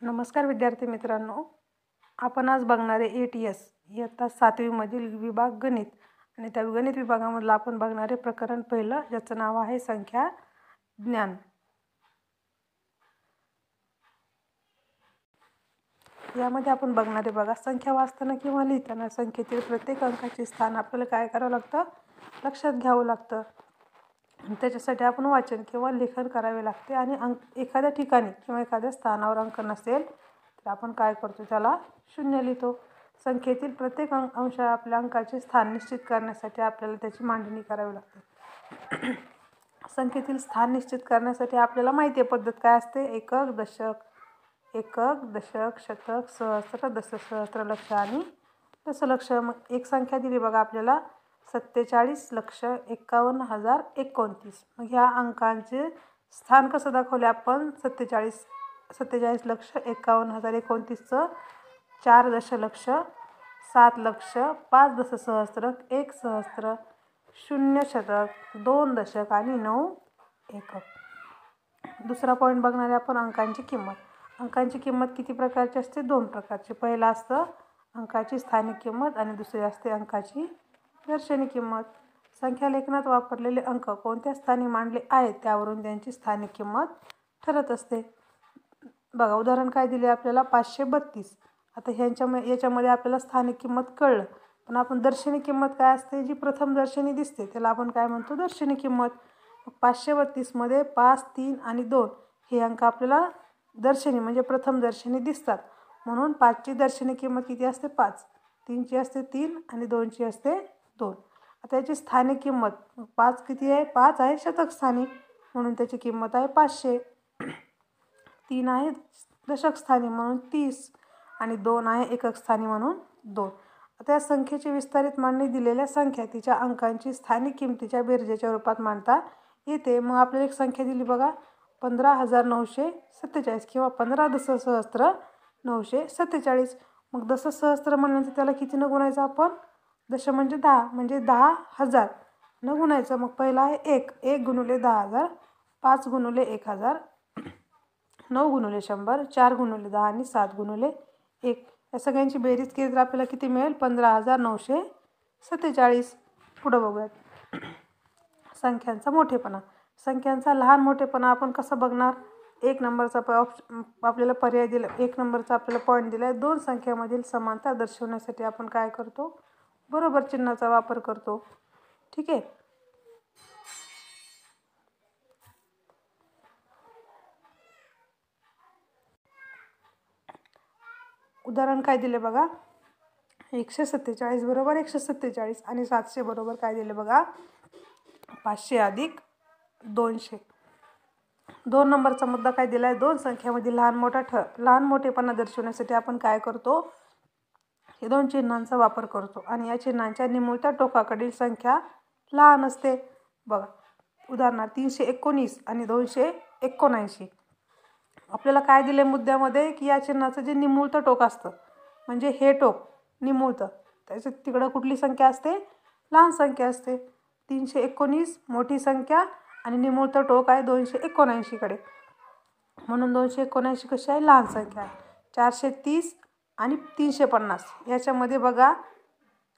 नमस्कार विद्यार्थी मित्रांनो, आपण आज बघणारे ATS इयत्ता 7वी मधील विभाग गणित आणि त्या गणित विभागामधलं आपण बघणारे प्रकरण पहिलं, ज्याचं नाव आहे संख्या ज्ञान। यामध्ये आपण बघणारे बघा, संख्या वाचताना किंवा लिहिताना संख्येतील प्रत्येक अंकाचे स्थान आपल्याला काय करावं लागतं, लक्षात घ्यावं लागतं। त्याच्यासाठी आपण वाचन किंवा लेखन करावे लागते आणि एखाद्या ठिकाणी किंवा एखाद्या स्थानावर अंक नसेल तर आपण काय करतो, त्याला शून्य लिहितो। संख्येतील प्रत्येक अंश आपल्या अंकाचे स्थान निश्चित करण्यासाठी आपल्याला त्याची मांडणी करावी लागते। संख्येतील स्थान निश्चित करण्यासाठी आपल्याला माहिती आहे पद्धत काय असते, एकक, दशक, शतक, सहस्त्र, दशसहस्त्र, लक्ष आणि दशलक्ष। मग एक संख्या दिली बघा आपल्याला 47,51,029। मग ह्या अंकांचे स्थान कसं दाखवले आपण, 47,51,029चं 4 दशलक्ष, 7 लक्ष, 5 दशसहस्त्र, 1 सहस्त्र, 0 शतक, 2 दशक आणि 9 एकक। दुसरा पॉईंट बघणार आहे आपण अंकांची किंमत। अंकांची किंमत किती प्रकारची असते, 2 प्रकारची। पहिला असतं अंकाची स्थानिक किंमत आणि दुसरी असते अंकाची दर्शनी किंमत। संख्या लेखनात वापरलेले अंक कोणत्या स्थानी मांडले आहेत त्यावरून त्यांची स्थानिक किंमत ठरत असते। बघा उदाहरण काय दिले आपल्याला, 532। आता याच्यामध्ये आपल्याला स्थानिक किंमत कळलं, पण आपण दर्शनी किंमत काय असते, जी प्रथम दर्शनी दिसते त्याला आपण काय म्हणतो, दर्शनी किंमत। 532 मध्ये 5, 3 आणि 2 हे अंक आपल्याला दर्शनी म्हणजे प्रथम दर्शनी दिसतात, म्हणून 5ची दर्शनी किंमत किती असते, 5, 3ची असते 3 आणि 2ची असते 2। आता याची स्थानिक किंमत 5 किती आहे, 5 आहे शतक स्थानी म्हणून त्याची किंमत आहे 500। 3 आहे दशक स्थानी म्हणून 30 आणि 2 आहे एकक स्थानी म्हणून 2। आता या संख्येची विस्तारित मांडणी दिलेल्या संख्या तिच्या अंकांची स्थानिक किमतीच्या बेरजेच्या रूपात मांडता येते। मग आपल्याला एक संख्या दिली बघा, 15,947 किंवा 15 दशसहस्त्र 947। मग दशसहस्त्र म्हणल्यानंतर त्याला कितीनं गुणायचं आपण, दश म्हणजे 10 म्हणजे 10,000 न गुणायचं। मग पहिला आहे 1 गुणिले 10,000, 5 गुणिले 1,000, 9 गुणिले 100, 4 गुणिले 10 आणि 7 गुणिले 1। या सगळ्यांची बेरीज केली तर आपल्याला किती मिळेल, 15,947। पुढं बघूयात संख्यांचा मोठेपणा। संख्यांचा लहान मोठेपणा आपण कसं बघणार, एक नंबरचा आपल्याला पर्याय दिला, एक नंबरचा आपल्याला पॉईंट दिला आहे, दोन संख्यामधील समानता दर्शवण्यासाठी आपण काय करतो, बरोबर चिन्हाचा वापर करतो। ठीक आहे। उदाहरण काय दिले बघा, 147 बरोबर 147 आणि 700 बरोबर काय दिले बघा, 500 अधिक 200। 2 नंबरचा मुद्दा काय दिला आहे, दोन संख्यामधील लहान मोठेपणा दर्शवण्यासाठी आपण काय करतो, हे दोन चिन्हांचा वापर करतो आणि या चिन्हांच्या निमुळत्या टोकाकडील संख्या लहान असते। बघा उदाहरणार्थ 319 आणि 279। आपल्याला काय दिले मुद्द्यामध्ये, की या चिन्हाचं जे निमुळतं टोक असतं म्हणजे हे टोक निमुळतं, त्याच्या तिकडं कुठली संख्या असते, लहान संख्या असते। 319 मोठी संख्या आणि निमुळतं टोक आहे 279 कडे, म्हणून 279 कशी आहे, लहान संख्या आहे। 430 आणि 350 याच्यामध्ये बघा,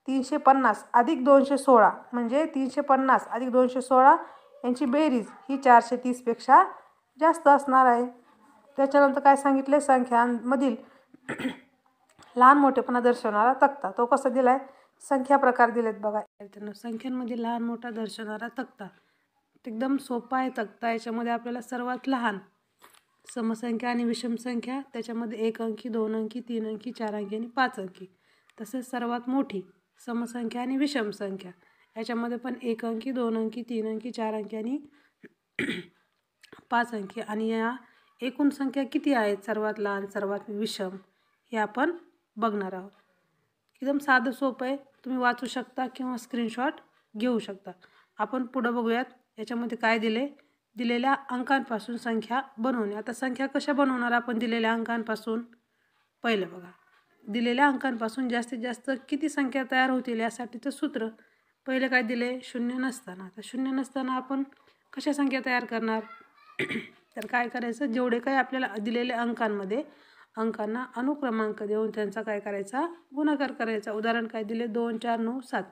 350 अधिक 216 म्हणजे 350 अधिक 216 यांची बेरीज ही 430 पेक्षा जास्त असणार आहे। त्याच्यानंतर काय सांगितले, संख्यांमधील लहान मोठेपणा दर्शवणारा तक्ता, तो कसा दिलाय, संख्या प्रकार दिलेत बघा। संख्यांमध्ये लहान मोठा दर्शवणारा तक्ता एकदम सोपा आहे तक्ता। याच्यामध्ये आपल्याला सर्वात लहान समसंख्या आणि विषम संख्या, त्याच्यामध्ये 1 अंकी, 2 अंकी, 3 अंकी, 4 अंकी आणि 5 अंकी। तसेच सर्वात मोठी समसंख्या आणि विषम संख्या, याच्यामध्ये पण 1 अंकी, 2 अंकी, 3 अंकी, 4 अंकी आणि 5 अंकी। आणि या एकूण संख्या किती आहेत, सर्वात लहान सर्वात विषम, हे आपण बघणार आहोत। एकदम साधं सोपं आहे, तुम्ही वाचू शकता किंवा स्क्रीनशॉट घेऊ शकता। आपण पुढं बघूयात, याच्यामध्ये काय दिले, दिलेल्या अंकांपासून संख्या बनवणे। आता संख्या कशा बनवणार आपण दिलेल्या अंकांपासून, पहिलं बघा, दिलेल्या अंकांपासून जास्तीत जास्त किती संख्या तयार होतील यासाठीचं सूत्र। पहिले काय दिले, शून्य नसताना। आता शून्य नसताना आपण कशा संख्या तयार करणार, तर काय करायचं, जेवढे काही आपल्याला दिलेल्या अंकांमध्ये अंकांना अनुक्रमांक देऊन त्यांचा काय करायचा, गुणाकार करायचा. उदाहरण काय दिले, 2 4 9 7.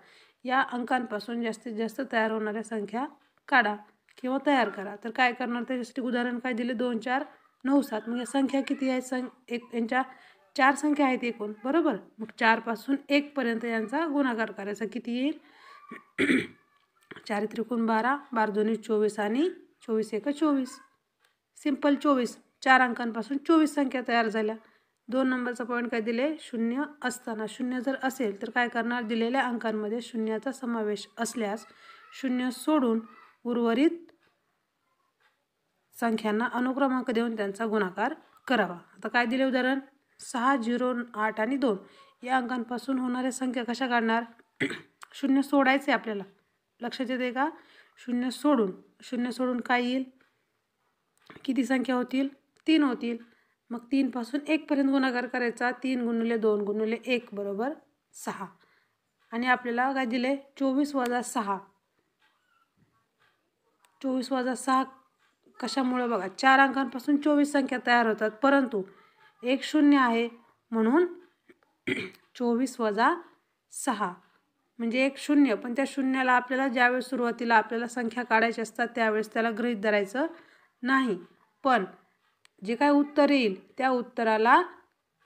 या अंकांपासून जास्तीत जास्त तयार होणाऱ्या संख्या काढा किंवा तयार करा. तर काय करणार, त्याच्यासाठी उदाहरण काय दिले, 2 4 9 7. मग या संख्या किती आहेत, यांच्या 4 संख्या आहेत एकूण, बरोबर. मग 4 पासून 1 पर्यंत यांचा गुणाकार करायचा. किती येईल, 4 त्रिकोण 12, 12 दोन्ही 24 आणि 24 एक 24. सिंपल 24. 4 अंकांपासून 24 संख्या तयार झाल्या. 2 नंबरचा पॉईंट काय दिले, 0 असताना. 0 जर असेल तर काय करणार, दिलेल्या अंकांमध्ये शून्याचा समावेश असल्यास 0 सोडून उर्वरित संख्यांना अनुक्रमांक देऊन त्यांचा गुणाकार करावा. आता काय दिले उदाहरण, 6 0 8 आणि 2. या अंकांपासून होणाऱ्या संख्या कशा काढणार, 0 सोडायचे आपल्याला, लक्षात येते का. 0 सोडून काय येईल, किती संख्या होतील, 3 होतील. मग 3 पासून 1 पर्यंत गुणाकार करायचा. 3 × 2 × 1 बरोबर 6. आणि आपल्याला काय दिले, 24 - 6. 24 - 6 कशामुळे बघा, 4 अंकांपासून 24 संख्या तयार होतात, परंतु एक 0 आहे म्हणून 24 - 6 म्हणजे एक 0. पण त्या शून्याला आपल्याला ज्यावेळेस सुरुवातीला आपल्याला संख्या काढायची असतात त्यावेळेस त्याला गृहीत धरायचं नाही. पण जे काय उत्तर येईल त्या उत्तराला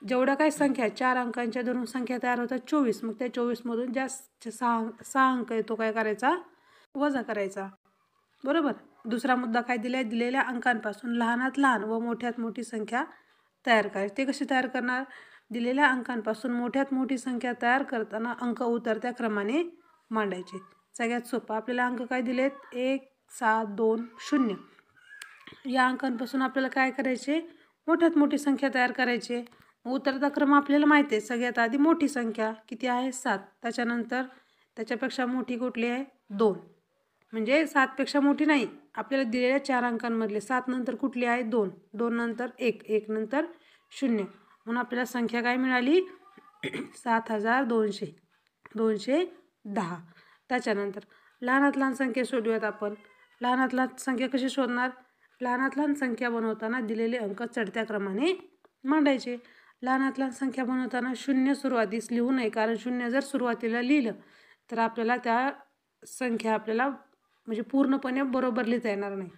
जेवढ्या काही संख्या 4 अंकांच्या धरून संख्या तयार होतात 24. मग त्या 24मधून ज्या 6 अंक येतो काय करायचा, वजा करायचा, बरोबर. दुसरा मुद्दा काय दिला, दिलेल्या अंकांपासून लहानात लहान व मोठ्यात मोठी संख्या तयार करायची. ते कशी तयार करणार, दिलेल्या अंकांपासून मोठ्यात मोठी संख्या तयार करताना अंक उतरत्या क्रमाने मांडायचे. सगळ्यात सोपं, आपल्याला अंक काय दिलेत, 1 7 2 0. या अंकांपासून आपल्याला काय करायचे, मोठ्यात मोठी संख्या तयार करायची. उतरता क्रम आपल्याला माहिती आहे, सगळ्यात आधी मोठी संख्या किती आहे, 7. त्याच्यानंतर त्याच्यापेक्षा मोठी कुठली आहे, 2. म्हणजे 7 पेक्षा मोठी नाही, आपल्याला दिलेल्या 4 अंकांमधले 7 नंतर कुठली आहे, 2. 2 नंतर 1, 1 नंतर 0. म्हणून आपल्याला संख्या काय मिळाली, 7210. त्याच्यानंतर लहानात लहान संख्या शोधूयात आपण. लहानात लहान संख्या कशी शोधणार, लहानात लहान संख्या बनवताना दिलेले अंक चढत्या क्रमाने मांडायचे. लहानात लहान संख्या बनवताना 0 सुरुवातीस लिहू नये, कारण 0 जर सुरुवातीला लिहिलं तर आपल्याला त्या संख्या आपल्याला म्हणजे पूर्णपणे बरोबर लिहिता येणार नाही.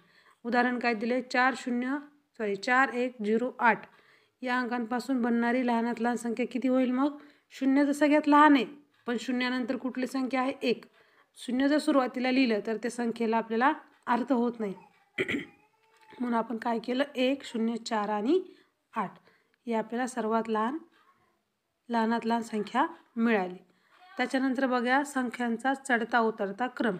उदाहरण काय दिले, 4108. या अंकांपासून बनणारी लहानात लहान संख्या किती होईल, मग 0 तर सगळ्यात लहान आहे, पण 0 नंतर कुठली संख्या आहे, 1. 0 जर सुरुवातीला लिहिलं तर त्या संख्येला आपल्याला अर्थ होत नाही. म्हणून आपण काय केलं, 1 0 4 आणि 8 ही आपल्याला सर्वात लहानात लहान संख्या मिळाली. त्याच्यानंतर बघा संख्यांचा चढता उतरता क्रम.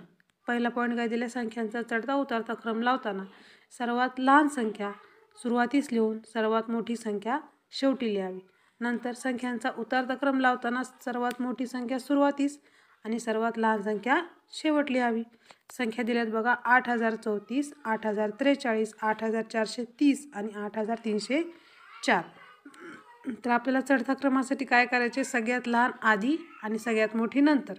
पहिला पॉईंट काय दिला, संख्यांचा चढता उतरता क्रम लावताना सर्वात लहान संख्या सुरुवातीस लिहून सर्वात मोठी संख्या शेवटी लिहावी. नंतर संख्यांचा उतरता क्रम लावताना सर्वात मोठी संख्या सुरुवातीस आणि सर्वात लहान संख्या शेवट लिहावी. संख्या दिल्यात बघा, 8034, 8043, 8430 आणि 8304. तर आपल्याला चढता क्रमासाठी काय करायचे, सगळ्यात लहान आधी आणि सगळ्यात मोठी नंतर.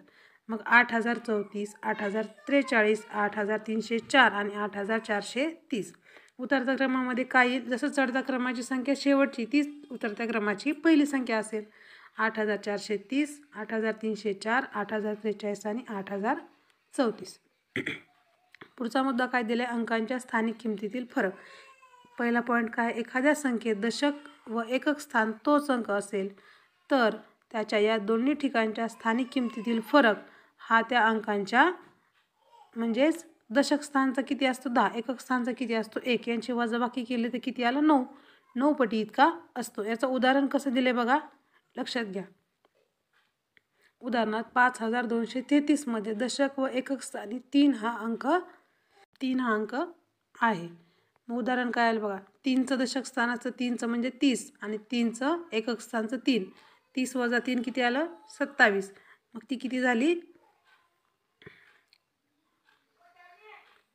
मग 8034, 8043, 8304 आणि 8430. उतरत्या क्रमामध्ये काय येईल, जसं चढत्या क्रमाची संख्या शेवटची तीच उतरत्या क्रमाची पहिली संख्या असेल. 8430, 8304, 8043 आणि 8034. पुढचा मुद्दा काय दिला, अंकांच्या स्थानिक किमतीतील फरक. पहिला पॉईंट काय, एखाद्या संख्येत दशक व एकक स्थान तोच अंक असेल तर त्याच्या या दोन्ही ठिकाणच्या स्थानिक किमतीतील फरक हा त्या अंकांच्या म्हणजेच दशक स्थानचा किती असतो, 10. एकक स्थानचा किती असतो, 1. यांची वजाबाकी केली तर किती आलं, 9. 9 पटी इतका असतो. याचं उदाहरण कसं दिले बघा, लक्षात घ्या. उदाहरणात 5233 मध्ये दशक व एकक स्थानी 3 हा अंक आहे. मग उदाहरण काय आलं बघा, 3चं दशक स्थानाचं 3चं म्हणजे 30 आणि 3चं एकक स्थानचं 3. 30 वजा 3 किती आलं, 27. मग ती किती झाली,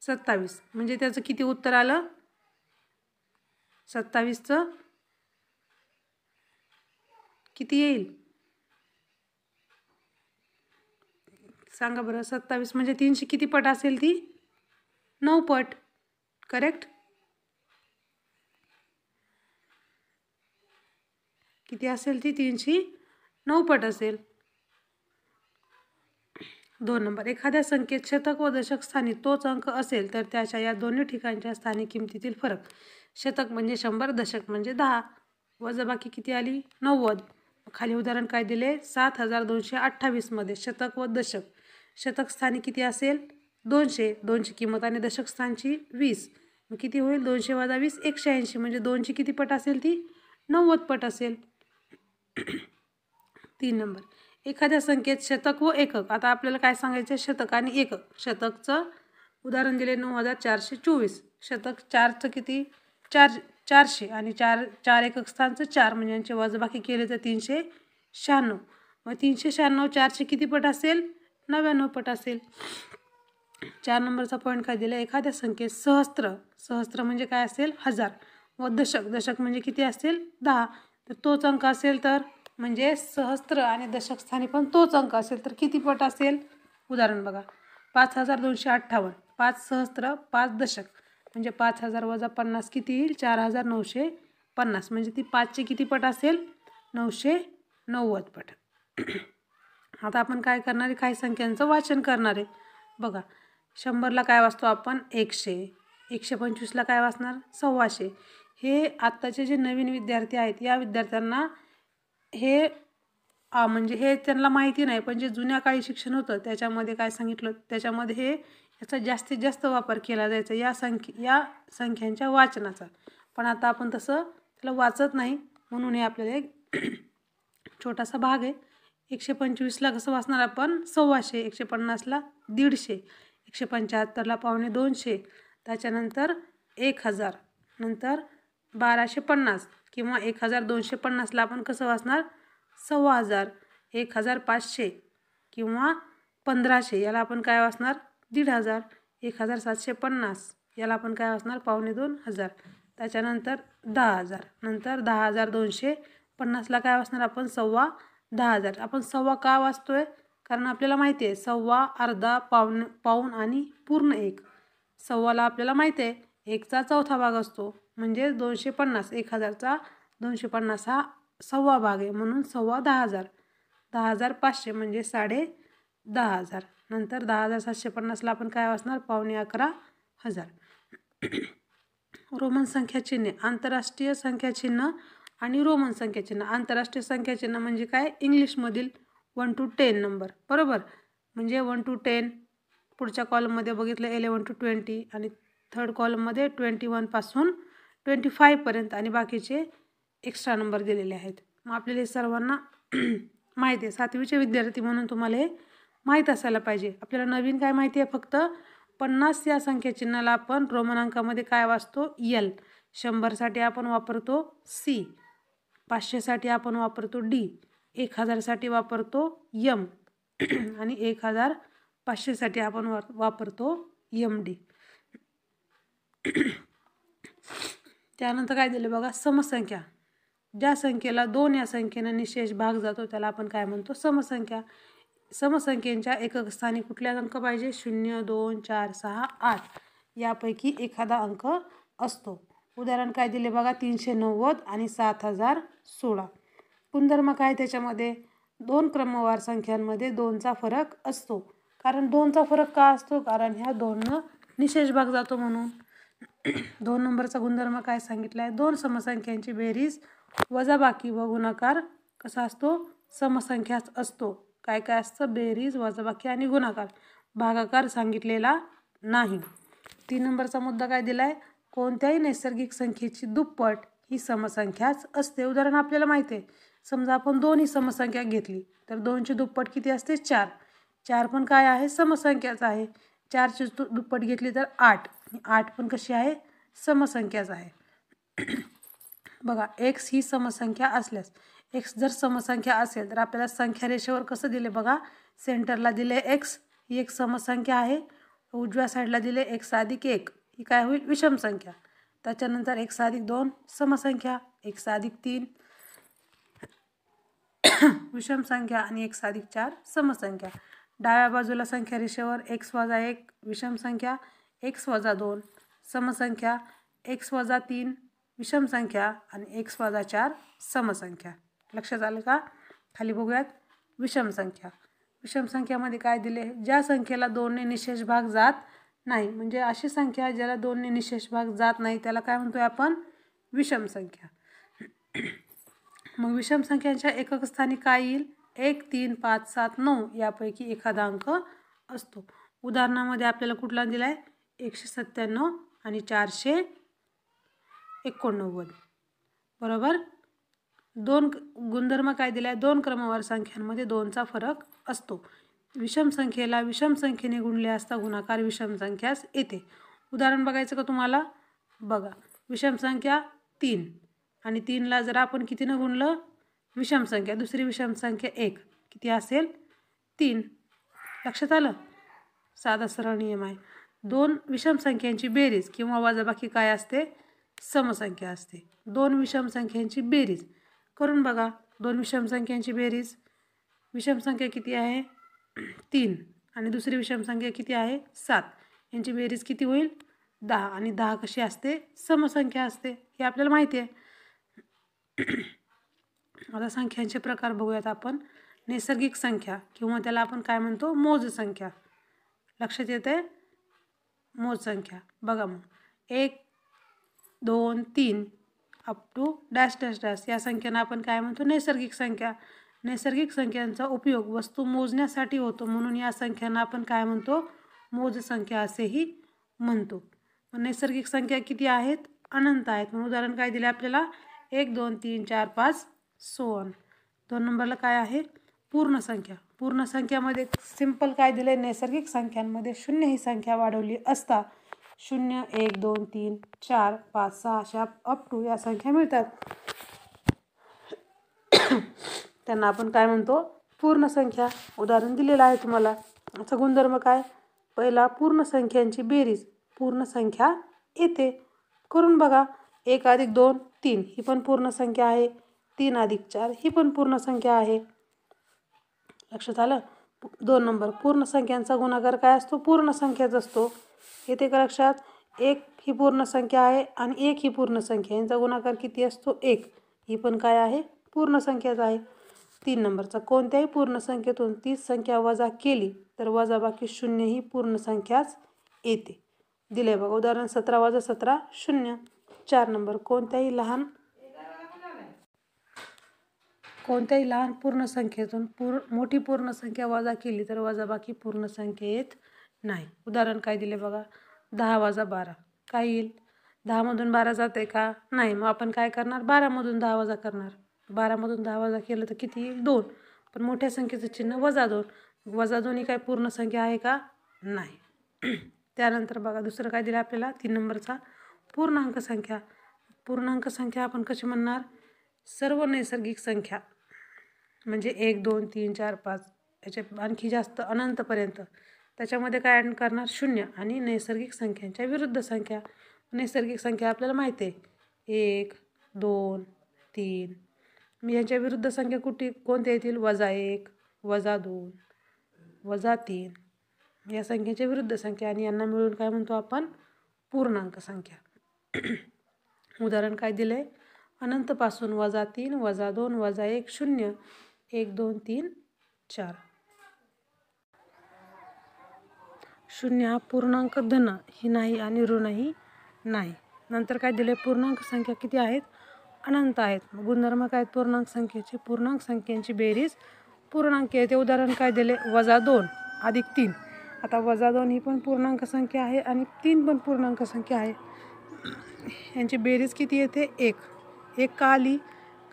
27. म्हणजे त्याचं किती उत्तर आलं, 27चं किती येईल सांगा बरं. 27 म्हणजे 300 किती पट असेल, ती 9 पट. करेक्ट. किती असेल ती 309 पट असेल. 2 नंबर, एखाद्या संख्येत शतक व दशक स्थानी तोच अंक असेल तर त्याच्या या दोन्ही ठिकाणच्या स्थानी किमतीतील फरक. शतक म्हणजे 100, दशक म्हणजे 10. वजाबाकी किती आली? 90. खाली उदाहरण काय दिले? 7228 मध्ये शतक व दशक. शतक स्थानी किती असेल? 200. 2ची किंमत आणि दशक स्थानची 20. मग किती होईल? 200 वजा 20 180. म्हणजे 2ची किती पट असेल ती? 90 पट असेल. 3 नंबर, एखाद्या संख्येत शतक व एकक. आता आपल्याला काय सांगायचं? शतक आणि एकक. शतकचं उदाहरण दिले 9424. शतक 4चं किती? 400 आणि 4 एकक स्थानचं 4 म्हणजे यांचे वजाबाकी केले तर 396. मग 396 4चे किती पट असेल? 99 पट असेल. 4 नंबरचा पॉईंट काय दिला? एखाद्या संख्येत सहस्त्र. सहस्त्र म्हणजे काय असेल? 1000. व दशक. दशक म्हणजे किती असेल? 10. तर तोच अंक असेल तर म्हणजे सहस्त्र आणि दशक स्थानी पण तोच अंक असेल तर किती पट असेल? उदाहरण बघा, 5258. 5 सहस्त्र 5 दशक म्हणजे 5000 वजा 50 किती येईल? 4950. म्हणजे ती 5ची किती पट असेल? 990 पट. आता आपण काय करणार आहे? काही संख्यांचं वाचन करणार आहे. बघा, 100ला काय वाचतो आपण? 100. 125ला काय वाचणार? 125. हे आत्ताचे जे नवीन विद्यार्थी आहेत या विद्यार्थ्यांना हे म्हणजे हे त्यांना माहिती नाही, पण जे जुन्या काळी शिक्षण होतं त्याच्यामध्ये काय सांगितलं? त्याच्यामध्ये हे याचा जास्तीत जास्त वापर केला जायचा या संख्यांच्या वाचनाचा. पण आता आपण तसं त्याला वाचत नाही, म्हणून हे आपल्याला एक छोटासा भाग आहे. 125ला कसं वाचणार आपण? 125. 150ला 150. 175ला 250. त्याच्यानंतर 1000. नंतर 1250 किंवा 1250ला आपण कसं वाचणार? 1500. 1500 किंवा 1500 याला आपण काय वाचणार? 1500. 1750 याला आपण काय वाचणार? 2500. त्याच्यानंतर 10,000. नंतर 10,250ला काय वाचणार आपण? 10,15,000. आपण सव्वा का वाचतोय? कारण आपल्याला माहिती आहे सव्वा, अर्धा, पाऊण आणि पूर्ण 1. सव्वाला आपल्याला माहिती आहे 1चा चौथा भाग असतो म्हणजे 250. 1000चा 250 हा सव्वा भाग आहे म्हणून सव्वा 10,000. 10,500 म्हणजे 10,500. नंतर 10,750ला आपण काय वाचणार? 11,15,000. रोमन संख्या चिन्हे. आंतरराष्ट्रीय संख्या चिन्ह आणि रोमन संख्या चिन्ह. आंतरराष्ट्रीय संख्या चिन्ह म्हणजे काय? इंग्लिशमधील 1 to 10 नंबर. बरोबर, म्हणजे 1 to 10. पुढच्या कॉलममध्ये बघितलं 11 to 20 आणि थर्ड कॉलममध्ये 21 पासून 25 पर्यंत आणि बाकीचे एक्स्ट्रा नंबर दिलेले आहेत. मग आपल्याला सर्वांना माहिती आहे. 7वीचे विद्यार्थी म्हणून तुम्हाला हे माहीत असायला पाहिजे. आपल्याला नवीन काय माहिती आहे? फक्त 50 या संख्या चिन्हाला आपण रोमन अंकामध्ये काय वाचतो? L. 100साठी आपण वापरतो C. 500साठी आपण वापरतो D. 1000साठी वापरतो M आणि 1500साठी आपण वापरतो MD. त्यानंतर काय दिलं बघा? समसंख्या. ज्या संख्येला 2 या संख्येने निशेष भाग जातो त्याला आपण काय म्हणतो? समसंख्या. समसंख्येच्या एकक स्थानी कुठले अंक पाहिजे? 0, 2, 4, 6, 8 यापैकी एखादा अंक असतो. उदाहरण काय दिले बघा? 390 आणि 7016. गुणधर्म काय त्याच्यामध्ये? 2 क्रमवार संख्यांमध्ये 2चा फरक असतो. कारण 2चा फरक का असतो? कारण ह्या 2 निशेष भाग जातो म्हणून. 2 नंबरचा गुणधर्म काय सांगितला आहे? 2 समसंख्यांची बेरीज, वजाबाकी व गुणाकार कसा असतो? समसंख्याच असतो. काय काय असतं? बेरीज, वजाबाकी आणि गुणाकार. भागाकार सांगितलेला नाही. 3 नंबरचा मुद्दा काय दिलाय? कोणत्याही नैसर्गिक संख्येची दुप्पट ही समसंख्याच असते. उदाहरण आपल्याला माहिती आहे. समजा आपण 2 ही समसंख्या घेतली तर 2ची दुप्पट किती असते? 4. 4 पण काय आहे? समसंख्याच आहे. 4ची दुप्पट घेतली तर 8. 8 पण कशी आहे? समसंख्याच आहे. बघा, x ही समसंख्या असल्यास, x जर समसंख्या असेल तर आपल्याला संख्या रेषेवर कसं दिले बघा? सेंटरला दिले x, ही एक समसंख्या आहे. उजव्या साईडला दिले x अधिक 1, ही काय होईल? विषम संख्या. त्याच्यानंतर x अधिक 2 समसंख्या, x अधिक 3 विषम संख्या आणि x अधिक 4 समसंख्या. डाव्या बाजूला संख्या रेषेवर x वजा 1 विषम संख्या, x वजा 2 समसंख्या, x वजा 3 विषम संख्या आणि x वजा 4 समसंख्या. लक्षात आलं का? खाली बघूयात विषम संख्या. विषम संख्यामध्ये काय दिले? ज्या संख्येला 2ने निशेष भाग जात नाही, म्हणजे अशी संख्या ज्याला 2ने निशेष भाग जात नाही त्याला काय म्हणतोय आपण? विषम संख्या. मग विषम संख्यांच्या एकक स्थानी काय येईल? 1, 3, 5, 7, 9 यापैकी एखादा अंक असतो. उदाहरणामध्ये आपल्याला कुठला दिलाय? 197 आणि 489. बरोबर. दोन गुणधर्म काय दिलाय? 2 क्रमवार संख्यांमध्ये 2चा फरक असतो. विषम संख्येला विषम संख्येने गुणले असता गुणाकार विषम संख्यास येते. उदाहरण बघायचं का तुम्हाला? बघा, विषम संख्या 3 आणि 3ला जर आपण कितीनं गुणलं? विषम संख्या, दुसरी विषम संख्या 1, किती असेल? 3. लक्षात आलं? साधा सरळ नियम आहे. 2 विषम संख्यांची बेरीज किंवा वजाबाकी काय असते? समसंख्या असते. 2 विषम संख्यांची बेरीज करून बघा. 2 विषम संख्यांची बेरीज, विषम संख्या किती आहे? 3 आणि दुसरी विषम संख्या किती आहे? 7. यांची बेरीज किती होईल? 10. आणि 10 कशी असते? समसंख्या असते, हे आपल्याला माहिती आहे. आता संख्यांचे प्रकार बघूयात आपण. नैसर्गिक संख्या किंवा त्याला आपण काय म्हणतो? मोज संख्या. लक्षात येते? मोज संख्या. बघा मग 1, 2, 3 up to dash dash dash या संख्यांना आपण काय म्हणतो? नैसर्गिक संख्या. नैसर्गिक संख्यांचा उपयोग वस्तू मोजण्यासाठी होतो, म्हणून या संख्यांना आपण काय म्हणतो? मोज संख्या असेही म्हणतो. नैसर्गिक संख्या किती आहेत? अनंत आहेत. म्हणून उदाहरण काय दिले आपल्याला? 1, 2, 3, 4, 5 सो ऑन. 2 नंबरला काय आहे? पूर्ण संख्या. पूर्ण संख्यामध्ये सिंपल काय दिले? नैसर्गिक संख्यांमध्ये 0 ही संख्या वाढवली असता 0, 1, 2, 3, 4, 5, 6 अशा अप टू या संख्या मिळतात. त्यांना आपण काय म्हणतो? पूर्ण संख्या. उदाहरण दिलेलं आहे तुम्हाला. याचा गुणधर्म काय? पहिला, पूर्ण संख्यांची बेरीज पूर्ण संख्या येते. करून बघा. 1 + 2 3 ही पण पूर्ण संख्या आहे. 3 + 4 ही पण पूर्ण संख्या आहे. लक्षात आलं? 2 नंबर, पूर्ण संख्यांचा गुणाकार काय असतो? पूर्ण संख्याच असतो. येते का लक्षात? 1 ही पूर्ण संख्या आहे आणि 1 ही पूर्ण संख्या, यांचा गुणाकार किती असतो? 1. ही पण काय आहे? पूर्ण संख्याच आहे. 3 नंबरचा, कोणत्याही पूर्ण संख्येतून तीच संख्या वजा केली तर वजाबाकी 0 ही पूर्ण संख्याच येते. दिले बघा उदाहरण 17 + 17 0. 4 नंबर, कोणत्याही लहान पूर्ण संख्येतून मोठी पूर्ण संख्या वजा केली तर वजाबाकी पूर्ण संख्या येत नाही. उदाहरण काय दिले बघा? 10 + 12 काय येईल? 10 मधून 12 जाते का? नाही. मग आपण काय करणार? 12 मधून 10 वजा करणार. 12 मधून 10 वजा केलं तर किती येईल? 2. पण मोठ्या संख्येचं चिन्ह -2. -2 ही काय पूर्ण संख्या आहे का? नाही. त्यानंतर बघा दुसरं काय दिलं आपल्याला? 3 नंबरचा, पूर्णांक संख्या. पूर्णांक संख्या आपण कशी म्हणणार? सर्व नैसर्गिक संख्या म्हणजे 1, 2, 3, 4, 5 याच्या आणखी जास्त अनंतपर्यंत, त्याच्यामध्ये काय ॲड करणार? 0. आणि नैसर्गिक संख्यांच्या विरुद्ध संख्या. नैसर्गिक संख्या आपल्याला माहिती आहे 1, 2, 3. मी यांच्या विरुद्ध संख्या कोणत्या येतील? -1, -2, -3 या संख्येच्या विरुद्ध संख्या, आणि यांना मिळून काय म्हणतो आपण? पूर्णांक संख्या. उदाहरण काय दिले? अनंतपासून -3, -2, -1 0, 1, 2, 3, 4. 0 हा पूर्णांक धन ही नाही आणि ऋणही नाही. नंतर काय दिले? पूर्णांक संख्या किती आहेत? अनंत आहेत. गुणधर्म काय आहेत पूर्णांक संख्येचे? पूर्णांक संख्यांची बेरीज पूर्णांक येते. उदाहरण काय दिले? -2 + 3. आता -2 ही पण पूर्णांक संख्या आहे आणि 3 पण पूर्णांक संख्या आहे. यांची बेरीज किती येते? 1. 1 का आली?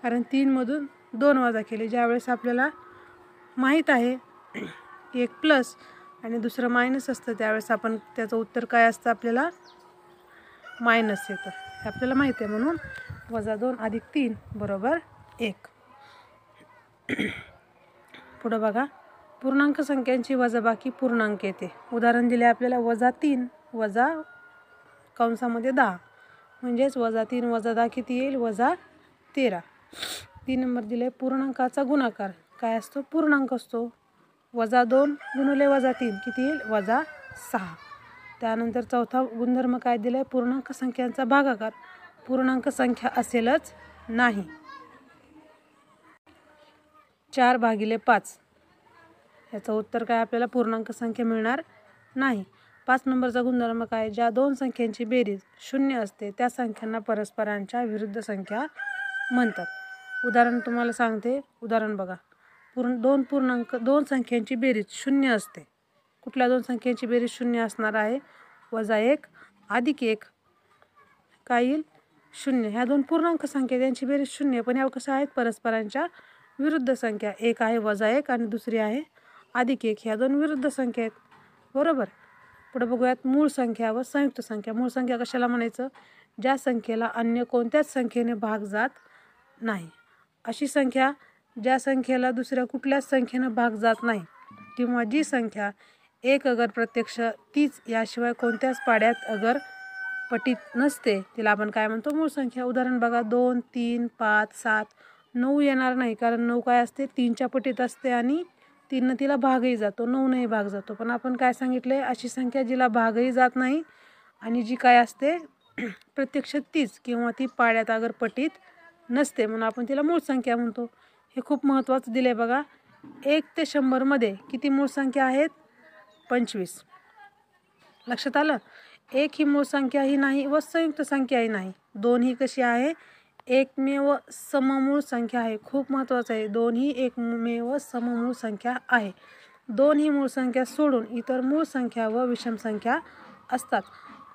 कारण 3 मधून 2 वजा केले. ज्यावेळेस आपल्याला माहीत आहे 1 प्लस आणि दुसरं मायनस असतं त्यावेळेस आपण त्याचं उत्तर काय असतं? आपल्याला मायनस येतं, हे आपल्याला माहिती आहे. म्हणून -2 + 3 = 1. पुढं बघा, पूर्णांक संख्यांची वजाबाकी पूर्णांक येते. उदाहरण दिले आपल्याला -3 वजा कंसामध्ये 10 म्हणजेच -3 - 10 किती येईल? -13. 3 नंबर दिले पूर्णांकाचा गुणाकार काय असतो? पूर्णांक असतो. -2 × -3 किती येईल? -6. त्यानंतर चौथा गुणधर्म काय दिलाय? पूर्णांक संख्यांचा भागाकार पूर्णांक संख्या असेलच नाही. 4/5. याचं उत्तर काय आपल्याला पूर्णांक संख्या मिळणार नाही. 5 नंबरचा गुणधर्म काय? ज्या दोन संख्यांची बेरीज 0 असते त्या संख्यांना परस्परांच्या विरुद्ध संख्या म्हणतात. उदाहरण तुम्हाला सांगते. उदाहरण बघा. दोन संख्यांची बेरीज 0 असते. कुठल्या दोन संख्यांची बेरीज 0 असणार आहे? -1 + 1 काय येईल? 0. ह्या दोन पूर्णांक संख्या त्यांची बेरीज 0, पण या कशा आहेत? परस्परांच्या विरुद्ध संख्या. एक आहे -1 आणि दुसरी आहे +1. ह्या दोन विरुद्ध संख्या आहेत. बरोबर. पुढे बघूयात मूळ संख्या व संयुक्त संख्या. मूळ संख्या कशाला म्हणायचं? ज्या संख्येला अन्य कोणत्याच संख्येने भाग जात नाही. अशी संख्या ज्या संख्येला दुसऱ्या कुठल्याच संख्येनं भाग जात नाही, किंवा जी संख्या एक अगर प्रत्यक्ष तीच याशिवाय कोणत्याच पाड्यात अगर पटीत नसते, तिला आपण काय म्हणतो? मूळ संख्या. उदाहरण बघा. 2, 3, 5, 7, 9 येणार नाही, कारण 9 काय असते? 3च्या पटीत असते आणि 3 तिला भागही जातो, 9 भाग जातो. पण आपण काय सांगितले? अशी संख्या जिला भागही जात नाही आणि जी काय असते प्रत्यक्ष तीच, किंवा ती पाड्यात अगर पटीत नसते, म्हणून आपण तिला मूळ संख्या म्हणतो. हे खूप महत्त्वाचं दिले बघा. 1 ते 100 मध्ये किती मूळ संख्या आहेत? 25. लक्षात आलं? 1 ही मूळ संख्याही नाही व संयुक्त संख्याही नाही. 2 ही कशी आहे? एकमेव सममूळ संख्या आहे. खूप महत्त्वाचं आहे. 2 ही एकमेव सममूळ संख्या आहे. 2 ही मूळ संख्या सोडून इतर मूळ संख्या व विषम संख्या असतात.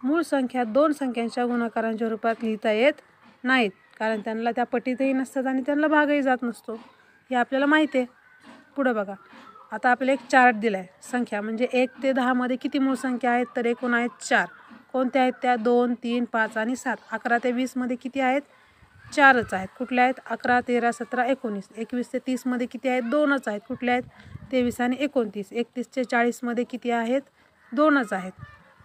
मूळ संख्या 2 संख्यांच्या गुणाकारांच्या रूपात लिहिता येत नाहीत, कारण त्यांना त्या पटीतही नसतात आणि त्यांना भागही जात नसतो. हे आपल्याला माहिती आहे. पुढे बघा. आता आपल्याला एक चार्ट दिला आहे. संख्या म्हणजे 1 ते 10 मध्ये किती मूळ संख्या आहेत? तर एकूण आहेत 4. कोणत्या आहेत त्या? 2, 3, 5 आणि 7. 11 ते 20 मध्ये किती आहेत? 4च आहेत. कुठल्या आहेत? 11, 13, 17, 19. 21 ते 30 मध्ये किती आहेत? 2च आहेत. कुठल्या आहेत? 23 आणि 29. 31 ते 40 मध्ये किती आहेत? 2च आहेत.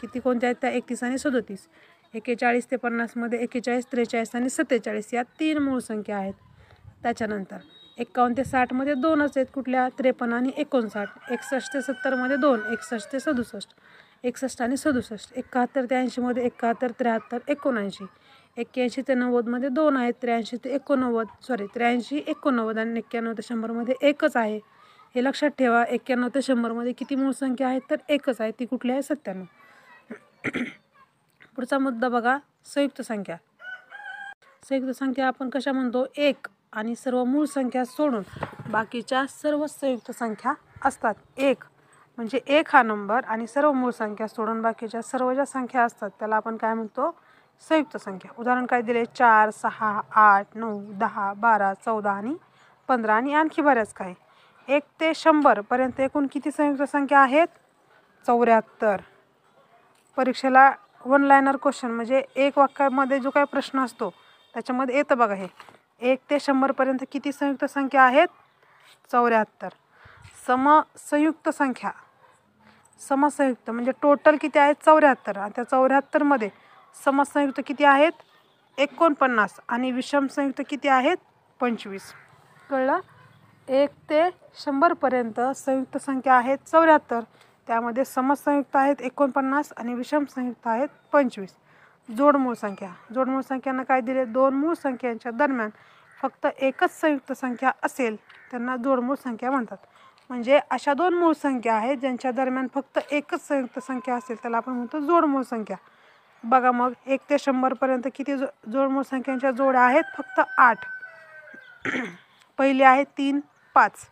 किती कोणत्या आहेत त्या? 31 आणि 37. 41 ते 50 मध्ये 41, 43 आणि 47 या 3 मूळ संख्या आहेत. त्याच्यानंतर 51 ते 60 मध्ये 2च आहेत. कुठल्या? 53 आणि 59. 61 ते 70 मध्ये 2. 61 ते 67. 61 आणि 67. 71 ते 80 मध्ये 71, 73, 79. 81 ते 90 मध्ये 2 आहेत. 83 ते 89 83, 89 आणि 91 ते 100 मध्ये एकच आहे. हे लक्षात ठेवा. 91 ते 100 मध्ये किती मूळ संख्या आहेत? तर एकच आहे. ती कुठली आहे? 97. पुढचा मुद्दा बघा. संयुक्त संख्या. संयुक्त संख्या आपण कशा म्हणतो? 1 आणि सर्व मूळ संख्या सोडून बाकीच्या सर्व संयुक्त संख्या असतात. 1 म्हणजे 1 हा नंबर आणि सर्व मूळ संख्या सोडून बाकीच्या सर्व ज्या संख्या असतात त्याला आपण काय म्हणतो? संयुक्त संख्या. उदाहरण काय दिले? 4, 6, 8, 9, 10, 12, 14 आणि 15 आणि आणखी बऱ्याच काही. 1 ते 100 पर्यंत एकूण किती संयुक्त संख्या आहेत? 74. परीक्षेला वन लायनर क्वेश्चन म्हणजे एक वाक्यामध्ये जो काही प्रश्न असतो त्याच्यामध्ये येतं बघा हे. 1 ते 100 पर्यंत किती संयुक्त संख्या आहेत? 74. समसंयुक्त संख्या. समसंयुक्त म्हणजे टोटल किती आहेत? 74. आणि त्या 74 मध्ये समसंयुक्त किती आहेत? 49 आणि विषम संयुक्त किती आहेत? 25. कळलं? 1 ते 100 पर्यंत संयुक्त संख्या आहेत 74. त्यामध्ये समसंयुक्त आहेत 49 आणि विषम संयुक्त आहेत 25. जोडमूळ संख्या. जोडमूळ संख्यांना काय दिले? 2 मूळ संख्यांच्या दरम्यान फक्त एकच संयुक्त संख्या असेल त्यांना जोडमूळ संख्या म्हणतात. म्हणजे अशा 2 मूळ संख्या आहेत ज्यांच्या दरम्यान फक्त एकच संयुक्त संख्या असेल त्याला आपण म्हणतो जोडमूळ संख्या. बघा मग 1 ते 100 पर्यंत किती जोडमूळ संख्यांच्या जोड्या आहेत? फक्त 8. पहिली आहे 3, 5.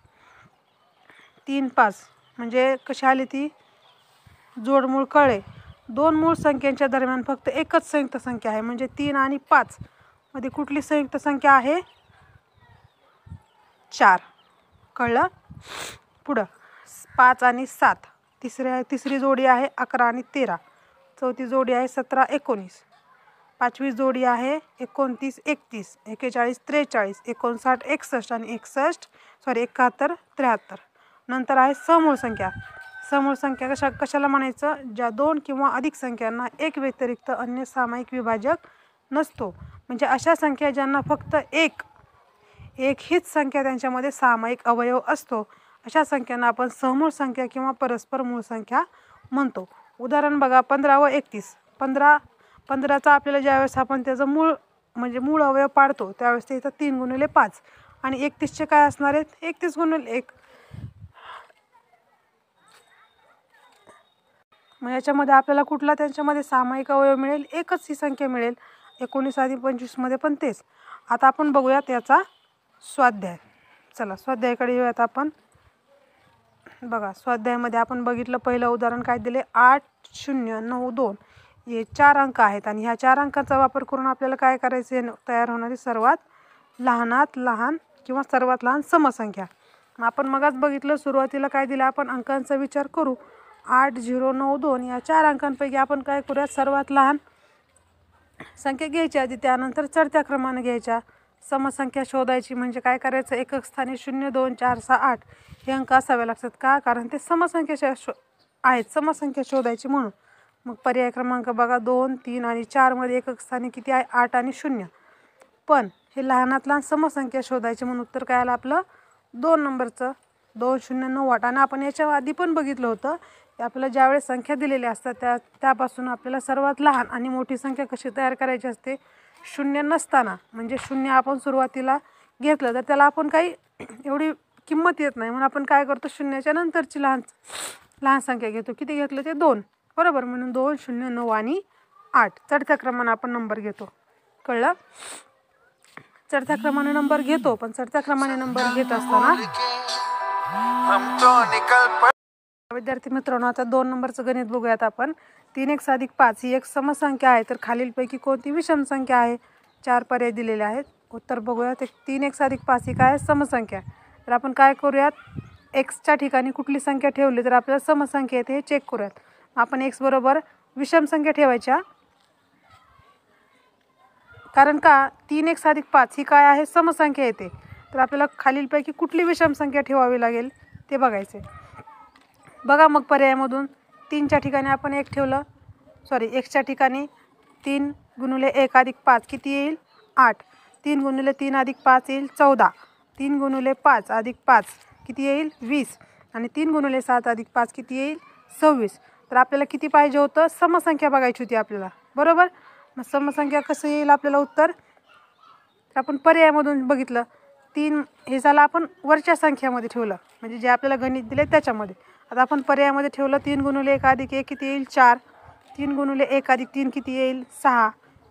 3, 5 म्हणजे कशी आली ती? जोडमूळ कळले. 2 मूळ संख्यांच्या दरम्यान फक्त एकच संयुक्त संख्या आहे म्हणजे 3 आणि 5 मध्ये कुठली संयुक्त संख्या आहे? 4. कळलं? पुढं 5 आणि 7. तिसरी जोडी आहे 11 आणि 13. चौथी जोडी आहे 17, 19. पाचवी जोडी आहे 29, 31, 41, 43, 59, 61 आणि 71 73. नंतर आहे समूळ संख्या. समूळ संख्या कशाला म्हणायचं? ज्या 2 किंवा अधिक संख्यांना एक व्यतिरिक्त अन्य सामायिक विभाजक नसतो. म्हणजे अशा संख्या ज्यांना फक्त एक हीच संख्या त्यांच्यामध्ये सामायिक अवयव असतो अशा संख्यांना आपण समूळ संख्या किंवा परस्पर मूळ संख्या म्हणतो. उदाहरण बघा. 15 व 31. 15चा आपल्याला ज्यावेळेस आपण त्याचं मूळ म्हणजे मूळ अवयव पाडतो त्यावेळेस ते येतं 3 × 5 आणि 31चे काय असणार आहेत, 31 गुणिले 1. मग याच्यामध्ये आपल्याला कुठला त्यांच्यामध्ये सामायिक अवयव मिळेल, एकच ही संख्या मिळेल. 19 अधिक 25 मध्ये पण तेच. आता आपण बघूयात याचा स्वाध्याय. चला स्वाध्यायाकडे येऊयात आपण. बघा स्वाध्यायामध्ये आपण बघितलं पहिलं उदाहरण काय दिले, 8092 हे 4 अंक आहेत आणि ह्या 4 अंकाचा वापर करून आपल्याला काय करायचे, तयार होणारी सर्वात लहानात लहान किंवा सर्वात लहान समसंख्या. आपण मगच बघितलं सुरुवातीला काय दिलं, आपण अंकांचा विचार करू. 8092 या 4 अंकांपैकी आपण काय करूया, सर्वात लहान संख्या घ्यायची आधी, त्यानंतर चढत्या क्रमाने घ्यायच्या. समसंख्या शोधायची म्हणजे काय करायचं, एकक स्थानी 0 2 4 6 8 हे अंक असावे लागतात. का, कारण ते समसंख्या आहेत, समसंख्या शोधायची म्हणून. मग पर्याय क्रमांक बघा 2 3 आणि 4 मध्ये एकक स्थानी किती आहे, 8 आणि 0. पण हे लहानात लहान समसंख्या शोधायची म्हणून उत्तर काय आलं आपलं 2 नंबरचं 2098. आणि आपण याच्या आधी पण बघितलं होतं की आपल्याला ज्यावेळेस संख्या दिलेल्या असतात त्यापासून आपल्याला सर्वात लहान आणि मोठी संख्या कशी तयार करायची असते, 0 नसताना. म्हणजे 0 आपण सुरुवातीला घेतलं तर त्याला आपण काही एवढी किंमत येत नाही, म्हणून आपण काय करतो, 0च्या नंतरची लहान संख्या घेतो. किती घेतलं ते 2, बरोबर. म्हणून 2 0 9 आणि 8 चढत्या क्रमाने आपण नंबर घेतो. कळलं, चढत्या क्रमाने नंबर घेतो. पण चढत्या क्रमाने नंबर घेत असताना विद्यार्थी मित्रांनो, आता 2 नंबरचं गणित बघूयात आपण. 3x अधिक 5 ही एक समसंख्या आहे, तर खालीलपैकी कोणती विषम संख्या आहे. 4 पर्याय दिलेले आहेत. उत्तर बघूयात. 3x अधिक 5 ही काय समसंख्या. तर आपण काय करूयात, एक्सच्या ठिकाणी कुठली संख्या ठेवली तर आपल्याला समसंख्या येते हे चेक करूयात. आपण एक्स बरोबर विषम संख्या ठेवायच्या, कारण का 3x अधिक 5 ही काय आहे, समसंख्या येते. तर आपल्याला खालीलपैकी कुठली विषम संख्या ठेवावी लागेल ते बघायचे. बघा मग पर्यायामधून 3च्या ठिकाणी आपण 1 ठेवलं, सॉरी एक्सच्या ठिकाणी 3 गुणिले 1 अधिक 5 किती येईल, 8. 3 गुणिले 3 अधिक 5 येईल 14. 3 गुणिले 5 अधिक 5 किती येईल 20. आणि 3 गुणिले 7 अधिक 5 किती येईल 26. तर आपल्याला किती पाहिजे होतं, समसंख्या बघायची होती आपल्याला, बरोबर. मग समसंख्या कसं येईल आपल्याला उत्तर, तर आपण पर्यायामधून बघितलं. 3 हे झालं आपण वरच्या संख्यामध्ये ठेवलं, म्हणजे जे आपल्याला गणित दिले त्याच्यामध्ये. आता आपण पर्यायामध्ये ठेवलं 3 गुणिले 1 अधिक 1 किती येईल 4. 3 गुणिले 1 अधिक 3 किती येईल 6.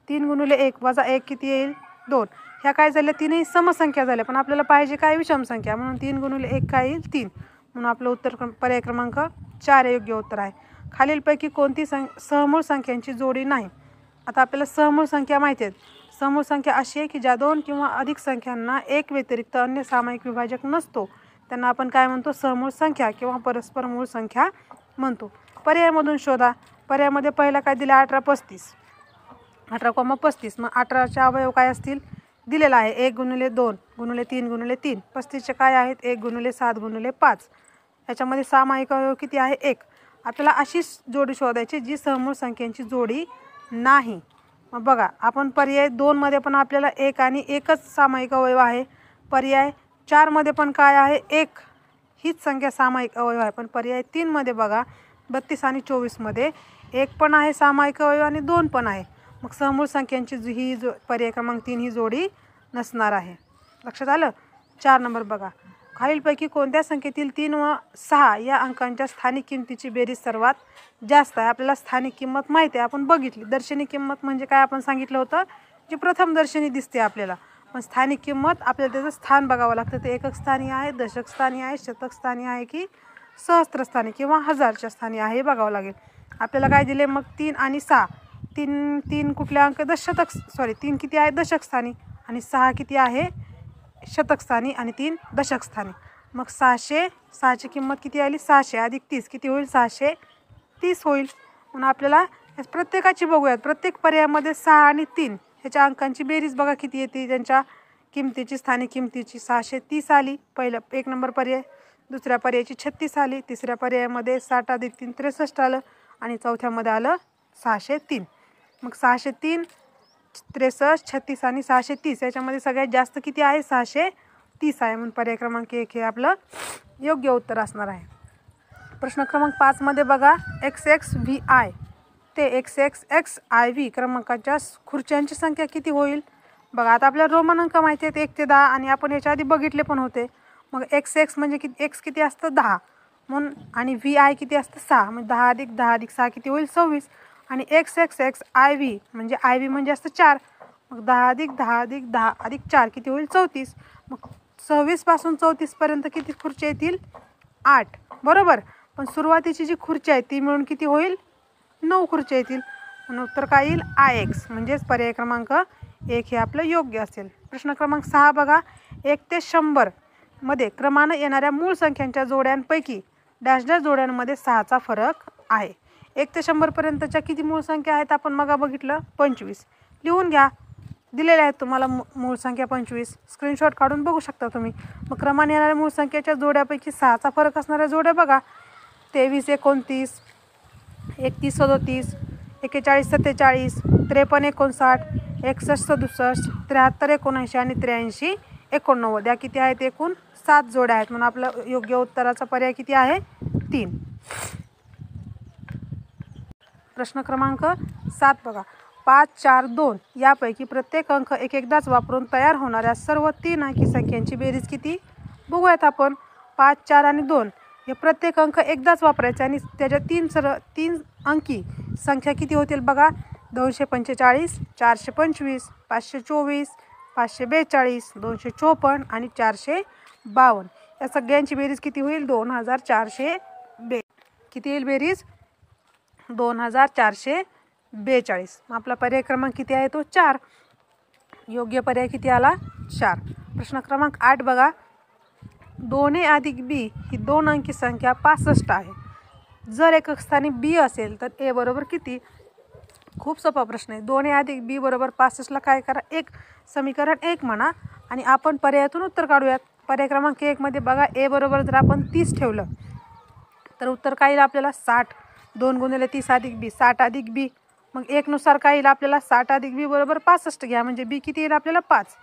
3 गुणिले 1 वजा 1 किती येईल 2. ह्या काय झाल्या, तीनही समसंख्या झाल्या, पण आपल्याला पाहिजे काय विषम संख्या, म्हणून 3 गुणिले 1 काय येईल 3. म्हणून आपलं उत्तर पर्याय क्रमांक 4 हे योग्य उत्तर आहे. खालीलपैकी कोणती सहमूळ संख्यांची जोडी नाही. आता आपल्याला सहमूळ संख्या माहिती आहेत. सहमूळ संख्या अशी आहे की ज्या 2 किंवा अधिक संख्यांना एक व्यतिरिक्त अन्य सामायिक विभाजक नसतो त्यांना आपण काय म्हणतो, सहमूळ संख्या किंवा परस्पर मूळ संख्या म्हणतो. पर्यायामधून शोधा. पर्यायामध्ये पहिला काय दिला, 18 35. 18,35. मग 18चे अवयव काय असतील दिलेला आहे, 1 गुणिले 2 गुणिले 3 गुणिले 3. 35चे काय आहेत, 1 गुणिले 7 गुणिले 5. याच्यामध्ये सामायिक अवयव किती आहे, 1. आपल्याला अशी जोडी शोधायची जी सहमूळ संख्यांची जोडी नाही. मग बघा आपण पर्याय 2 मध्ये पण आपल्याला 1 आणि 1च सामायिक अवयव आहे. पर्याय 4 मध्ये पण काय आहे, 1 हीच संख्या सामायिक अवयव आहे. पण पर्याय 3 मध्ये बघा 32 आणि 24 मध्ये 1 पण आहे सामायिक अवयव आणि 2 पण आहे. मग सहमूळ संख्यांची ही पर्याय क्रमांक 3 ही जोडी नसणार आहे. लक्षात आलं. 4 नंबर बघा, खालीलपैकी कोणत्या संख्येतील 3 व 6 या अंकांच्या स्थानिक किमतीची बेरीज सर्वात जास्त आहे. आपल्याला स्थानिक किंमत माहिती आहे, आपण बघितली. दर्शनी किंमत म्हणजे काय आपण सांगितलं होतं, जी प्रथम दर्शनी दिसते आपल्याला. पण स्थानिक किंमत आपल्याला त्याचं स्थान बघावं लागतं. ते एकक स्थानी आहे, दशक स्थानी आहे, शतक स्थानी आहे की सहस्त्रस्थानी किंवा हजारच्या स्थानी आहे हे बघावं लागेल. आपल्याला काय दिले मग 3 आणि 6. 3 कुठल्या अंक, 3 किती आहे दशक स्थानी आणि 6 किती आहे शतक स्थानी आणि 3 दशक स्थानी. मग 600ची किंमत किती आली, 600 अधिक 30 किती होईल 630 होईल. म्हणून आपल्याला प्रत्येकाची बघूयात. प्रत्येक पर्यायामध्ये 6 आणि 3 ह्याच्या अंकांची बेरीज बघा किती येते, त्यांच्या किमतीची स्थानिक किमतीची. 630 आली पहिलं 1 नंबर पर्याय. दुसऱ्या पर्यायाची 36 आली. तिसऱ्या पर्यायामध्ये 60 अधिक 3 63 आलं आणि चौथ्यामध्ये आलं 603. मग 603 63 36 आणि 630 याच्यामध्ये सगळ्यात जास्त किती आहे 630 आहे. म्हणून पर्याय क्रमांक 1 हे आपलं योग्य उत्तर असणार आहे. प्रश्न क्रमांक 5 मध्ये बघा XXVI ते XXXIV क्रमांकाच्या खुर्च्यांची संख्या किती होईल. बघा आता आपल्याला रोमन अंक माहिती आहेत 1 ते 10 आणि आपण याच्या आधी बघितले पण होते. मग x म्हणजे किती, x किती असतं 10 म्हणून, आणि vi किती असतं 6, म्हणजे 10 अधिक 10 अधिक 6 किती होईल 26, आणि x iv म्हणजे असतं 4, मग 10 अधिक 10 अधिक 10 अधिक 4 किती होईल 34. मग 26 पासून 34 पर्यंत किती खुर्च्या येतील 8, बरोबर. पण सुरुवातीची जी खुर्ची आहे ती मिळून किती होईल 9 खुर्च्या येतील. म्हणून उत्तर काय येईल ix, म्हणजेच पर्याय क्रमांक 1 हे आपलं योग्य असेल. प्रश्न क्रमांक 6 बघा, 1 ते 100 मध्ये क्रमाने येणाऱ्या मूळ संख्यांच्या जोड्यांपैकी डॅश डॅश जोड्यांमध्ये 6चा फरक आहे. 1 ते 100 पर्यंतच्या किती मूळ संख्या आहेत आपण मग बघितलं 25. लिहून घ्या, दिलेल्या आहेत तुम्हाला मूळ संख्या 25, स्क्रीनशॉट काढून बघू शकता तुम्ही. मग क्रमाने येणाऱ्या मूळ संख्येच्या जोड्यापैकी 6चा फरक असणाऱ्या जोड्या बघा, 23 29, 31 37, 41 47, 53 59, 61 67, 73 79 आणि 83 89. या किती आहेत, एकूण 7 जोड्या आहेत. म्हणून आपलं योग्य उत्तराचा पर्याय किती आहे 3. प्रश्न क्रमांक 7 बघा, 5 4 2 यापैकी प्रत्येक अंक एकदाच वापरून तयार होणाऱ्या सर्व 3 अंकी संख्यांची बेरीज किती बघूयात आपण. 5 4 आणि 2 हे प्रत्येक अंक एकदाच वापरायचे आणि त्याच्या 3 अंकी संख्या किती होतील बघा, 245, 425, 524, 542, 254 आणि 452. या सगळ्यांची बेरीज किती होईल 2442. किती येईल बेरीज 2442. मग आपला पर्याय क्रमांक किती आहे तो 4. योग्य पर्याय किती आला 4. प्रश्न क्रमांक 8 बघा, 2a अधिक b ही 2 अंकी संख्या 65 आहे. जर एकक स्थानी b असेल तर a बरोबर किती. खूप सोपा प्रश्न आहे. 2a अधिक b बरोबर 65ला काय करा, एक समीकरण 1 म्हणा आणि आपण पर्यायातून उत्तर काढूयात. पर्याय क्रमांक 1 मध्ये बघा, a बरोबर जर आपण 30 ठेवलं तर उत्तर काय येईल आपल्याला 60. 2 गुणिले 30 अधिक b 60 अधिक b. मग 1 नुसार काय येईल आपल्याला 60 अधिक b बरोबर 65 घ्या, म्हणजे b किती येईल आपल्याला 5.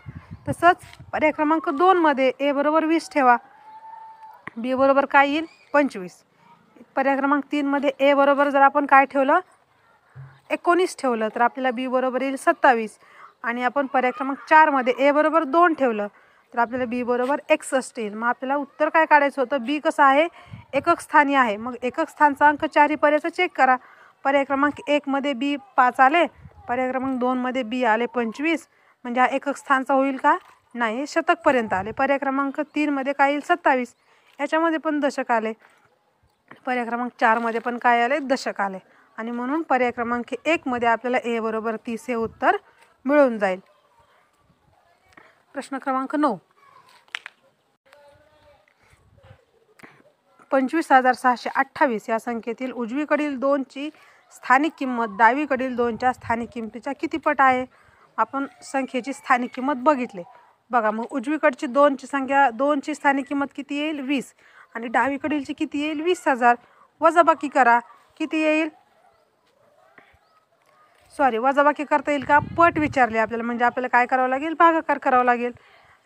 तसंच पर्याय क्रमांक 2 मध्ये a बरोबर 20 ठेवा, b बरोबर काय येईल 25. पर्याय क्रमांक 3 मध्ये a बरोबर जर आपण काय ठेवलं 19 ठेवलं तर आपल्याला b बरोबर येईल 27. आणि आपण पर्याय क्रमांक 4 मध्ये a बरोबर 2 ठेवलं तर आपल्याला b बरोबर 61 येईल. मग आपल्याला उत्तर काय काढायचं होतं, b कसं आहे एकक स्थानी आहे. मग एकक स्थानचा अंक 4 पर्यायचा चेक करा. पर्याय क्रमांक 1 मध्ये b 5 आले, पर्याय क्रमांक 2 मध्ये b आले 25, म्हणजे हा एकक स्थानचा होईल का नाही, शतक पर्यंत आले. पर्याय क्रमांक 3 मध्ये काय येईल 27, याच्यामध्ये पण दशक आले. पर्याय क्रमांक 4 मध्ये पण काय आले दशक आले. आणि म्हणून पर्याय क्रमांक 1 मध्ये आपल्याला a बरोबर 30 हे उत्तर मिळून जाईल. प्रश्न क्रमांक 9, 25,628 या संख्येतील उजवीकडील 2ची स्थानिक किंमत डावीकडील 2च्या स्थानिक किंमतीच्या किती पट आहे. आपण संख्येची स्थानिक किंमत बघितले बघा. मग उजवीकडची 2ची स्थानिक किंमत किती येईल 20 आणि डावीकडीलची किती येईल 20,000. वजाबाकी करा, किती येईल, वजाबाकी करता येईल का, पट विचारले आपल्याला, म्हणजे आपल्याला काय करावं लागेल भागाकार करावा लागेल.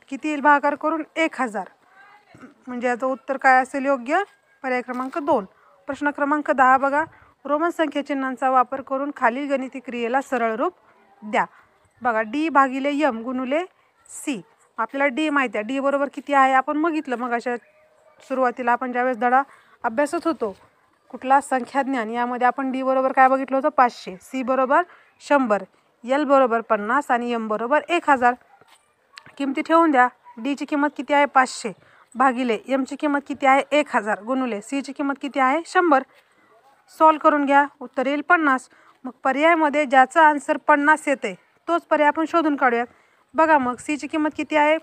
किती येईल भागाकार करून 1000, म्हणजे याचं उत्तर काय असेल योग्य पर्याय क्रमांक 2. प्रश्न क्रमांक 10 बघा, रोमन संख्या चिन्हांचा वापर करून खालील गणिती क्रियेला सरळ रूप द्या. बघा d भागिले m गुणुले c. आपल्याला d माहिती आहे, d बरोबर किती आहे आपण बघितलं मग अशा सुरुवातीला आपण ज्यावेळेस धडा अभ्यासत होतो कुठला संख्याज्ञान, यामध्ये आपण d बरोबर काय बघितलं होतं 500, c बरोबर 100, l बरोबर 50 आणि m बरोबर 1000. किमती ठेवून द्या. d ची किंमत किती आहे 500 भागिले m ची किंमत किती आहे 1000 गुणुले c ची किंमत किती आहे 100. सॉल्व करून घ्या, उत्तर येईल 50. मग पर्यायामध्ये ज्याचा आन्सर 50 येते तोच पर्याय आपण शोधून काढूयात. बघा मग c ची किंमत किती आहे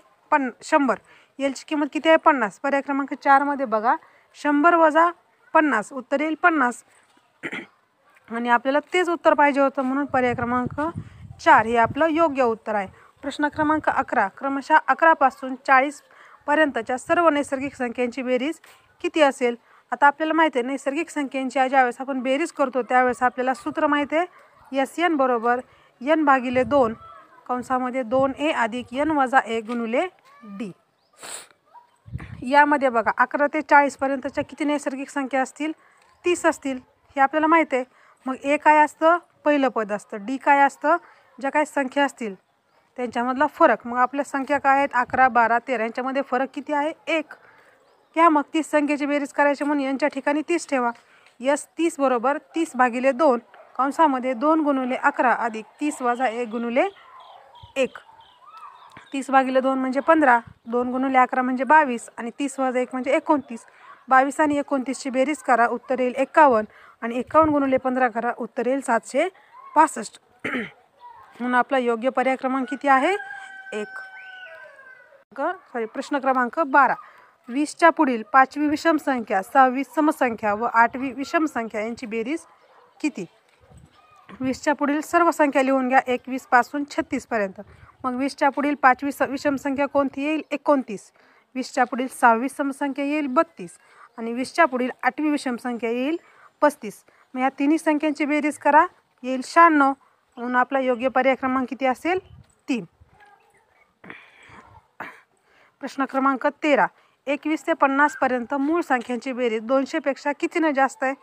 100, l ची किंमत किती आहे 50. पर्याय क्रमांक 4 मध्ये बघा 100 वजा 50 उत्तर येईल 50. आणि आपल्याला तेच उत्तर पाहिजे होतं, म्हणून पर्याय क्रमांक 4 हे आपलं योग्य उत्तर आहे. प्रश्न क्रमांक 11, क्रमशः 11 पासून 40 पर्यंतच्या सर्व नैसर्गिक संख्यांची बेरीज किती असेल. आता आपल्याला माहिती आहे नैसर्गिक संख्यांची ज्यावेळेस आपण बेरीज करतो त्यावेळेस आपल्याला सूत्र माहिती आहे SN बरोबर n भागिले 2 कंसामध्ये 2a अधिक n वजा 1 गुणुले d. यामध्ये बघा 11 ते 40 पर्यंतच्या किती नैसर्गिक संख्या असतील 30 असतील, हे आपल्याला माहिती आहे. मग a काय असतं पहिलं पद असतं, d काय असतं ज्या काही संख्या असतील त्यांच्यामधला फरक. मग आपल्या संख्या काय आहेत 11, 12, 13 यांच्यामध्ये फरक किती आहे 1. घ्या मग 30 संख्येची बेरीज करायची म्हणून यांच्या ठिकाणी 30 ठेवा. यस 30 बरोबर 30/2 कंसामध्ये 2 × 11 अधिक 30 - 1 × 1. 30/2 म्हणजे 15, 2 × 11 म्हणजे 22 आणि 30 - 1 म्हणजे 29. 22 आणि 29ची बेरीज करा, उत्तर येईल 51 आणि 51 × 15 करा, उत्तर येईल 765. म्हणून आपला योग्य पर्याय क्रमांक किती आहे 1. प्रश्न क्रमांक 12. 20च्या पुढील 5वी विषम संख्या, 6वी समसंख्या व 8वी विषम संख्या यांची बेरीज किती? 20च्या पुढील सर्व संख्या लिहून घ्या 21 पासून 36 पर्यंत. मग 20च्या पुढील 5वी विषम संख्या कोणती येईल 29. 20च्या पुढील 6वी समसंख्या येईल 32 आणि 20च्या पुढील 8वी विषम संख्या येईल 35. मग या तिन्ही संख्यांची बेरीज करा, येईल 96. म्हणून आपला योग्य पर्याय क्रमांक किती असेल 3. प्रश्न क्रमांक 13. 21 ते 50 पर्यंत मूळ संख्यांची बेरीज 200 पेक्षा कितीने जास्त आहे?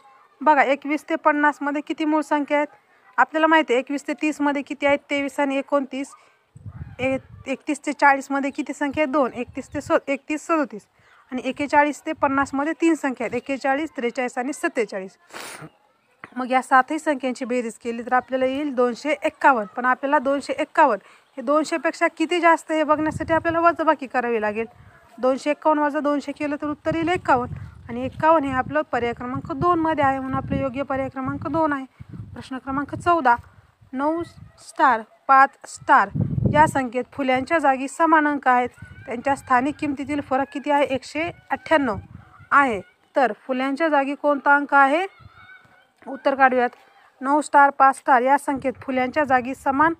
बघा 21 ते 50 मध्ये किती मूळ संख्या आहेत? आपल्याला माहिती आहे 21 ते 30 मध्ये किती आहेत 23 आणि 29. 31 ते 40 मध्ये किती संख्या आहेत 2. 31 ते 37 आणि 41 ते 50 मध्ये 3 संख्या आहेत 41, 43 आणि 47. मग या 7ही संख्यांची बेरीज केली तर आपल्याला येईल 251. पण आपल्याला 251 हे 200 पेक्षा किती जास्त हे बघण्यासाठी आपल्याला वजाबाकी करावी लागेल. 251 - 200 केलं तर उत्तर येईल 51 आणि 51 हे आपलं पर्याय क्रमांक 2 मध्ये आहे. म्हणून आपलं योग्य पर्याय क्रमांक 2 आहे. प्रश्न क्रमांक 14. 9 स्टार 5 स्टार या संख्येत फुल्यांच्या जागी समान अंक आहेत. त्यांच्या स्थानिक किमतीतील फरक किती आहे 198 आहे. तर फुल्यांच्या जागी कोणता अंक आहे? उत्तर काढूयात. 9 स्टार 5 स्टार या संख्येत फुल्यांच्या जागी समान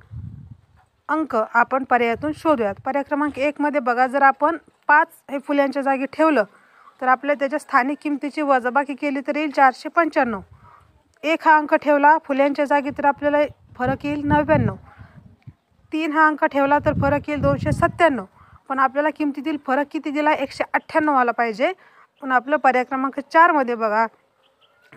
अंक आपण पर्यायातून शोधूयात. पर्याय क्रमांक 1 मध्ये बघा, जर आपण 5 हे फुल्यांच्या जागी ठेवलं तर आपल्याला त्याच्या स्थानिक किमतीची वजाबाकी केली तर येईल 495. 1 हा अंक ठेवला फुल्यांच्या जागी तर आपल्याला फरक येईल 99. 3 हा अंक ठेवला तर फरक येईल 297. पण आपल्याला किमतीतील फरक किती दिला 198 आला पाहिजे. पण आपलं पर्याय क्रमांक 4 मध्ये बघा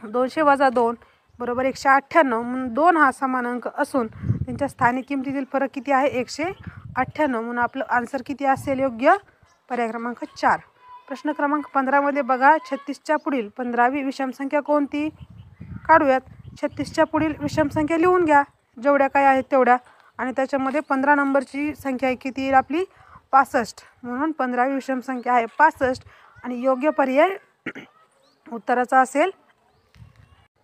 200 - 2 बरोबर 198. म्हणून 2 हा समान अंक असून त्यांच्या स्थानिक किमतीतील फरक किती आहे 198. म्हणून आपलं आन्सर किती असेल योग्य पर्याय क्रमांक 4. प्रश्न क्रमांक 15 मध्ये बघा 36च्या पुढील 15वी विषम संख्या कोणती? काढूयात. 36च्या पुढील विषम संख्या लिहून घ्या जेवढ्या काय आहेत तेवढ्या आणि त्याच्यामध्ये 15 नंबरची संख्या किती येईल आपली 65. म्हणून 15वी विषम संख्या आहे 65 आणि योग्य पर्याय उत्तराचा असेल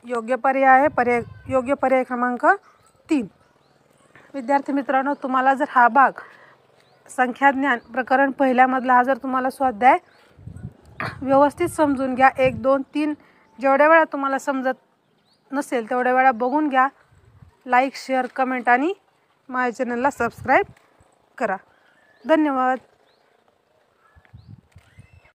योग्य पर्याय क्रमांक 3. विद्यार्थी मित्रांनो, तुम्हाला जर हा भाग संख्याज्ञान प्रकरण पहिल्यामधला हा जर तुम्हाला स्वाध्याय व्यवस्थित समजून घ्या 1, 2, 3 जेवढ्या वेळा तुम्हाला समजत नसेल तेवढ्या वेळा बघून घ्या. लाईक, शेअर, कमेंट आणि माझ्या चॅनलला सबस्क्राईब करा. धन्यवाद.